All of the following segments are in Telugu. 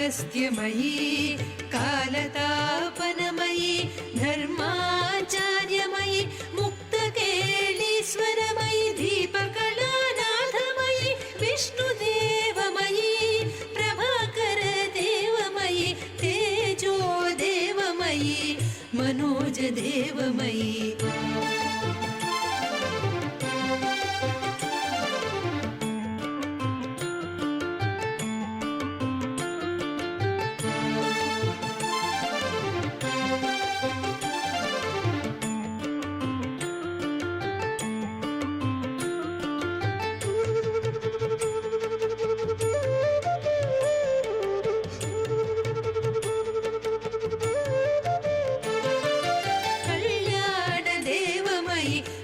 अगस्त्यमयी कालतापनमयी धर्माचार्यमयी मुक्तकेलीश्वरमयी दीपकलानाथमयी विष्णुदेवमयी प्रभाकरदेवमयी तेजोदेवमयी मनोजदेवमयी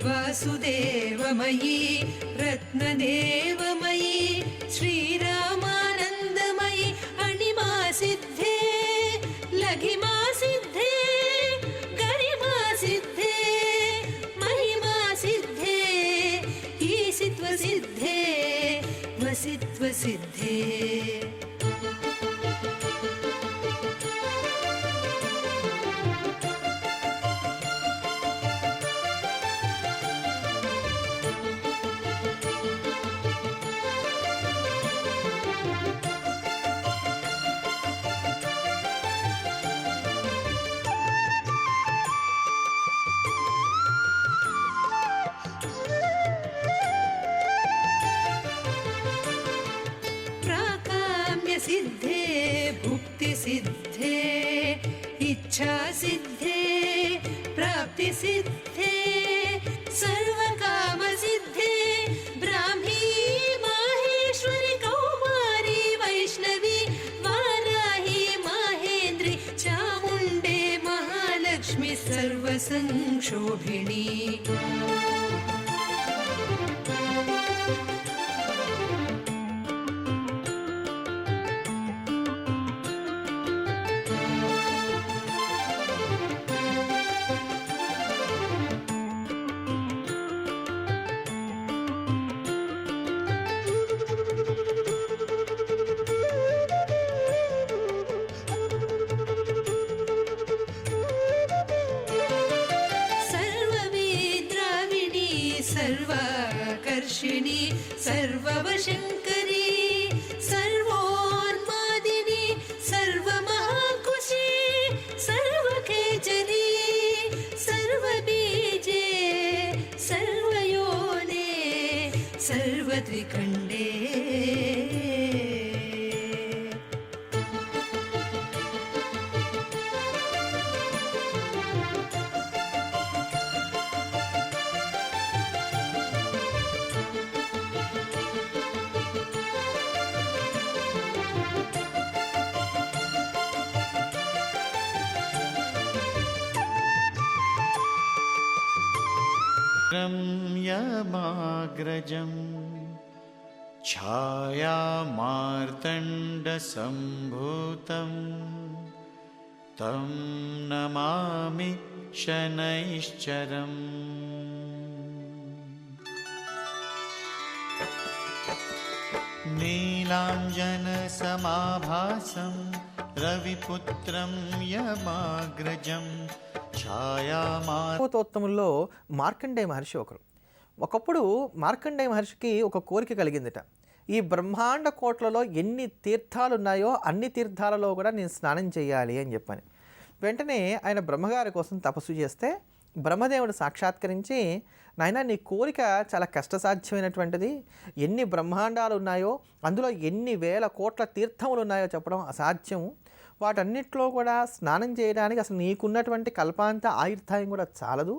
वासुदेवमयी रत्नदेवमयी श्रीरामानन्दमयी अणिमा सिद्धे लघिमा सिद्धे गरिमा सिद्धे महिमा सिद्धे ईशित्व सिद्धे वसित्व सिद्धे सिद्धे भुक्ति सिद्धे इच्छा सिद्धे प्राप्ति सिद्धे सर्वकाम सिद्धे ब्राह्मी माहेश्वरी कौमारी वैष्णवी वाराही माहेन्द्री चामुण्डे महालक्ष्मी सर्वसंक्षोभिणी सर्वाकर्षिणी सर्ववशङ्करी सर्वोन्मादिनी सर्वमहाकुशी सर्वखेचरी सर्वबीजे सर्वयोने सर्वत्रिखण्डे यमाग्रजं छायामार्तण्डसम्भूतं तं नमामि शनैश्चरम् नीलाञ्जनसमाभासं रविपुत्रं यमाग्रजं భాగవతోత్తముల్లో మార్కండేయ మహర్షి ఒకప్పుడు మార్కండేయ మహర్షికి ఒక కోరిక కలిగిందిట. ఈ బ్రహ్మాండ కోట్లలో ఎన్ని తీర్థాలు ఉన్నాయో అన్ని తీర్థాలలో కూడా నేను స్నానం చేయాలి అని చెప్పని వెంటనే ఆయన బ్రహ్మగారి కోసం తపస్సు చేస్తే బ్రహ్మదేవుడు సాక్షాత్కరించి, నాయన నీ కోరిక చాలా కష్టసాధ్యమైనటువంటిది, ఎన్ని బ్రహ్మాండాలు ఉన్నాయో అందులో ఎన్ని వేల కోట్ల తీర్థములు ఉన్నాయో చెప్పడం అసాధ్యం, వాటన్నిటిలో కూడా స్నానం చేయడానికి అసలు నీకున్నటువంటి కల్పాంత ఆయుర్దాయం కూడా చాలదు,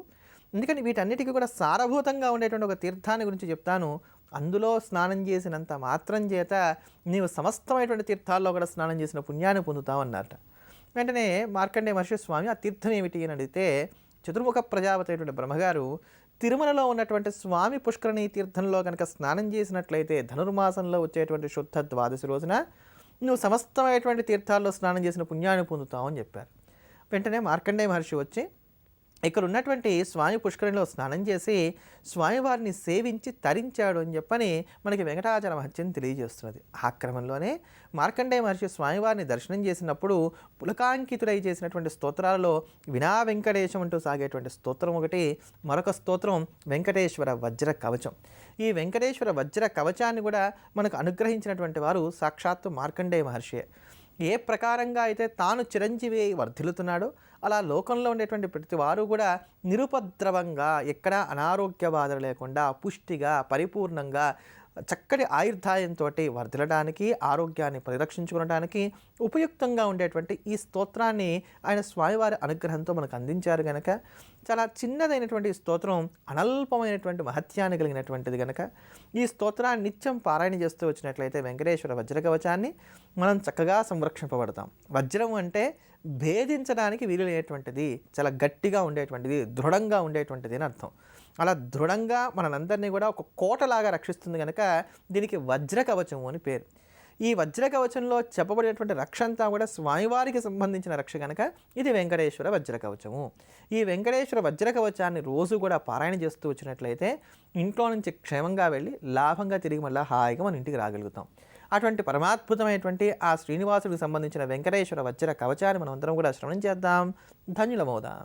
అందుకని వీటన్నిటికీ కూడా సారభూతంగా ఉండేటువంటి ఒక తీర్థాన్ని గురించి చెప్తాను, అందులో స్నానం చేసినంత మాత్రం చేత నీవు సమస్తమైనటువంటి తీర్థాల్లో కూడా స్నానం చేసిన పుణ్యాన్ని పొందుతావు అన్నారట. వెంటనే మార్కండేయ మహర్షి స్వామి ఆ తీర్థం ఏమిటి అని అడిగితే, చతుర్ముఖ ప్రజాపతి అయినటువంటి బ్రహ్మగారు తిరుమలలో ఉన్నటువంటి స్వామి పుష్కరిణీ తీర్థంలో కనుక స్నానం చేసినట్లయితే ధనుర్మాసంలో వచ్చేటువంటి శుద్ధ ద్వాదశి రోజున నువ్వు సమస్తమైనటువంటి తీర్థాల్లో స్నానం చేసిన పుణ్యాన్ని పొందుతావు అని చెప్పారు. వెంటనే మార్కండేయ మహర్షి వచ్చి ఇక్కడ ఉన్నటువంటి స్వామి పుష్కరిణిలో స్నానం చేసి స్వామివారిని సేవించి తరించాడు అని చెప్పని మనకి వెంకటాచల మహత్యం తెలియజేస్తున్నది. ఆ క్రమంలోనే మార్కండేయ మహర్షి స్వామివారిని దర్శనం చేసినప్పుడు పులకాంకితుడై చేసినటువంటి స్తోత్రాలలో వినా వెంకటేశం అంటూ సాగేటువంటి స్తోత్రం ఒకటి, మరొక స్తోత్రం వెంకటేశ్వర వజ్ర కవచం. ఈ వెంకటేశ్వర వజ్ర కవచాన్ని కూడా మనకు అనుగ్రహించినటువంటి వారు సాక్షాత్తు మార్కండేయ మహర్షియే. ఏ ప్రకారంగా అయితే తాను చిరంజీవి వర్ధిల్లుతున్నాడో అలా లోకంలో ఉండేటువంటి ప్రతి వారు కూడా నిరుపద్రవంగా, ఎక్కడా అనారోగ్య బాధలు లేకుండా, పుష్టిగా, పరిపూర్ణంగా, చక్కటి ఆయుర్దాయంతో వర్ధిల్లడానికి, ఆరోగ్యాన్ని పరిరక్షించుకోవడానికి ఉపయుక్తంగా ఉండేటువంటి ఈ స్తోత్రాన్ని ఆయన స్వామివారి అనుగ్రహంతో మనకు అందించారు కనుక, చాలా చిన్నదైనటువంటి స్తోత్రం అనల్పమైనటువంటి మహత్యాన్ని కలిగినటువంటిది కనుక ఈ స్తోత్రాన్ని నిత్యం పారాయణ చేస్తూ వచ్చినట్లయితే వెంకటేశ్వర వజ్రకవచాన్ని మనం చక్కగా సంరక్షింపబడతాం. వజ్రం అంటే భేదించడానికి వీలు లేనటువంటిది, చాలా గట్టిగా ఉండేటువంటిది, దృఢంగా ఉండేటువంటిది అని అర్థం. అలా దృఢంగా మనందరినీ కూడా ఒక కోటలాగా రక్షిస్తుంది కనుక దీనికి వజ్రకవచము అని పేరు. ఈ వజ్రకవచంలో చెప్పబడినటువంటి రక్ష అంతా కూడా స్వామివారికి సంబంధించిన రక్ష కనుక ఇది వెంకటేశ్వర వజ్రకవచము. ఈ వెంకటేశ్వర వజ్రకవచాన్ని రోజు కూడా పారాయణ చేస్తూ వచ్చినట్లయితే ఇంట్లో నుంచి క్షేమంగా వెళ్ళి లాభంగా తిరిగి మళ్ళీ హాయిగా మన ఇంటికి రాగలుగుతాం. అటువంటి పరమాద్భుతమైనటువంటి ఆ శ్రీనివాసుడికి సంబంధించిన వెంకటేశ్వర వజ్ర కవచాన్ని మనం అందరం కూడా శ్రవణం చేద్దాం. ధన్యులమవుదాం.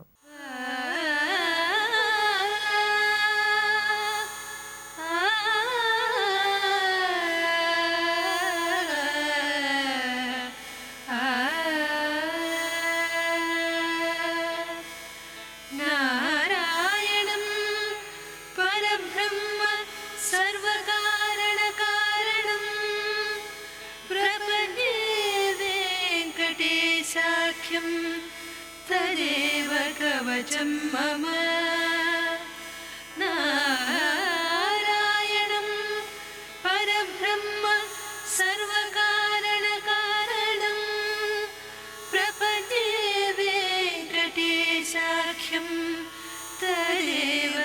నారాయణం పరబ్రహ్మ సర్వకారణకారణం ప్రపద్యే వెంకటేశాఖ్యం తదేవ కవచం మమ. నారాయణం పరబ్రహ్మ సర్వకారణకారణం ప్రపద్యే వెంకటేశాఖ్యం తదేవ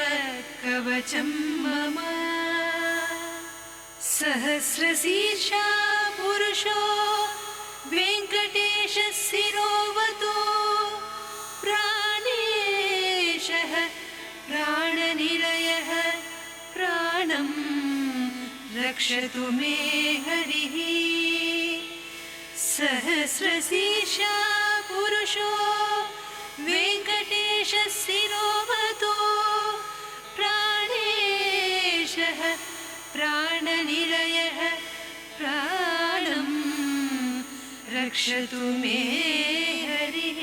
కవచం మమ. సహస్రశీర్షా పురుషో వెంకటేశ శిరోవతో ప్రాణేశః ప్రాణనిలయః ప్రాణం రక్షతు మే హరిః. సహస్రశీర్షా పురుషో వెంకటేశ శిరోవతో ప్రాణేశః ప్రాణనిలయః ప్రాణం రక్షతు మే హరిః.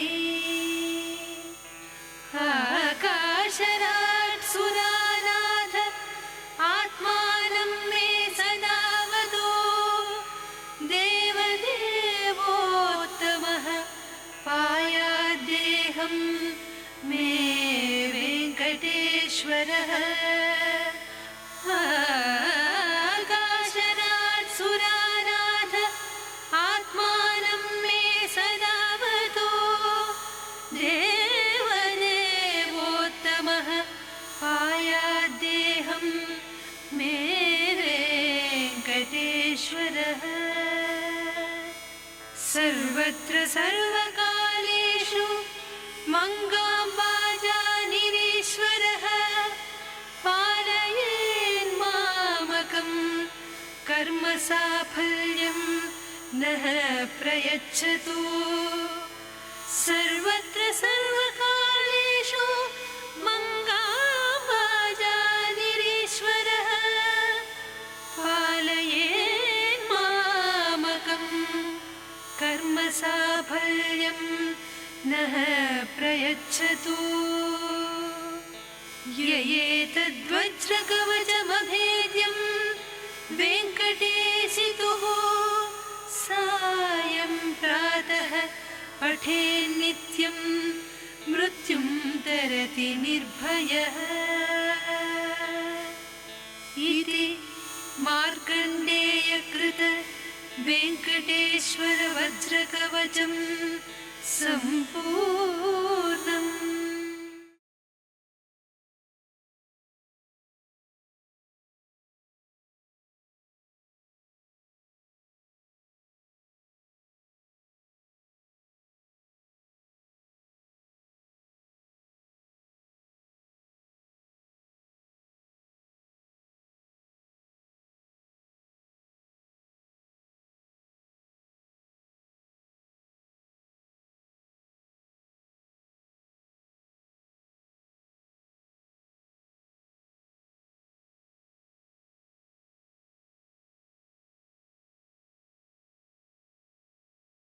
ఆకాశరాట్ సురానాథ ఆత్మానం మే సదా వదో దేవదేవోత్తమః పాయాద్దేహం మే వెంకటేశ్వరః. ఆకాశరాట్ సురానాథ ఆత్మానం మే సదా వదో దేవదేవోత్తమః పాయాద్దేహం మే వెంకటేశ్వరః. సర్వత్ర సర్వకాలేషు మంగాంబాజానిరీశ్వరః పాలయేన్మామకం కర్మ సాఫల్యం నః ప్రయచ్చతు. సర్వత్ర సర్వకాలేషు మంగాంబాజానిరీశ్వరః పాలయేన్మామకం కర్మ సాఫల్యం నః ప్రయచ్చతు. యయేతద్వజ్రకవచమభేద్యం వెంకటేశితుః సాయం ప్రాతః పఠేన్నిత్యం మృత్యుం తరతి నిర్భయః. ఇది మార్కండేయకృత వెంకటేశ్వర వజ్రకవచం సంపూర్ణం.